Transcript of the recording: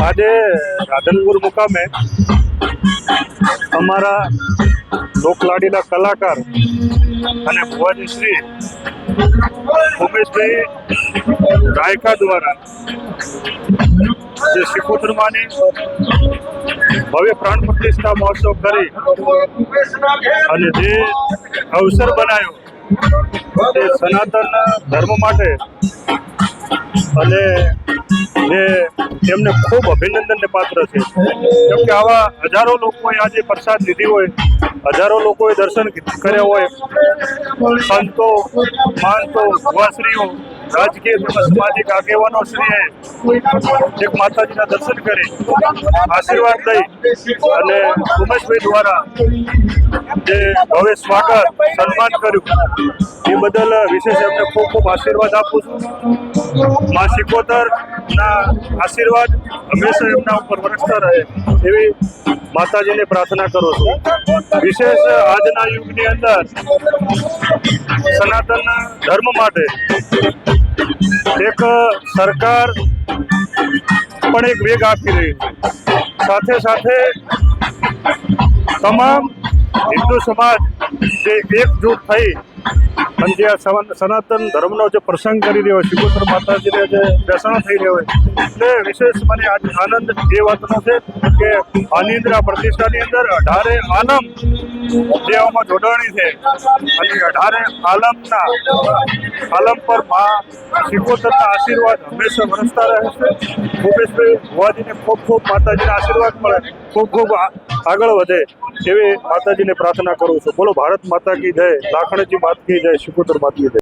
આજે રાધનપુર મુકામે અમારા લોકલાડીના કલાકાર અને ભુવાજી શ્રી ઉમેશભાઈ ગાયકા દ્વારા જે શિકોતરમાની ભવ્ય પ્રાણ પ્રતિષ્ઠા મહોત્સવ કરી અને જે અવસર બનાવ્યો તે સનાતન ધર્મ માટે અને જે તેમને ખૂબ અભિનંદનને પાત્ર છે. કેમ કે આવા હજારો લોકોએ આજે પ્રસાદ લીધી હોય, હજારો લોકોએ દર્શન કર્યા હોય, સંતો મહંતો ભુવાશ્રીઓ રાજકીય તેમજ સામાજિક આગેવાનો શ્રીએ એક માતાજીના દર્શન કરી આશીર્વાદ લઈ અને ઉમેશભાઈ દ્વારા જે ભવ્ય સ્વાગત સન્માન કર્યું એ બદલ વિશેષ એમને ખૂબ ખૂબ આશીર્વાદ આપું છું. મા શિકોતરના આશીર્વાદ હંમેશા એમના ઉપર વરસતા રહે એવી માતાજીને પ્રાર્થના કરું છું. વિશેષ આજના યુગની અંદર સનાતન ધર્મ માટે એક સરકાર પણ એક વેગ આપી રહી છે. સાથે સાથે તમામ હિન્દુ સમાજ જે એકજૂટ થઈ અને જે સનાતન ધર્મનો જે પ્રસંગ કરી રહ્યો હોય, શિકોતર માતાજીને જે બેસણા થઈ રહ્યો હોય, એટલે વિશેષ મને આજે આનંદ એ વાતનો છે કે આની અંદર આ પ્રતિષ્ઠાની અંદર 18 આલમ જે આમાં જોડાણી છે અને 18 આલમ પર મા શિકોતરના આશીર્વાદ હંમેશા વરસતા રહે છે. ભૂપેશભાઈ ભુવાજીને ખૂબ ખૂબ માતાજીના આશીર્વાદ મળે, ખૂબ ખૂબ આગળ વધે એવી માતાજીને પ્રાર્થના કરું છું. બોલો ભારત માતા કી જય, લાખણજી માત કી જય, શિકોતર માત કી જય.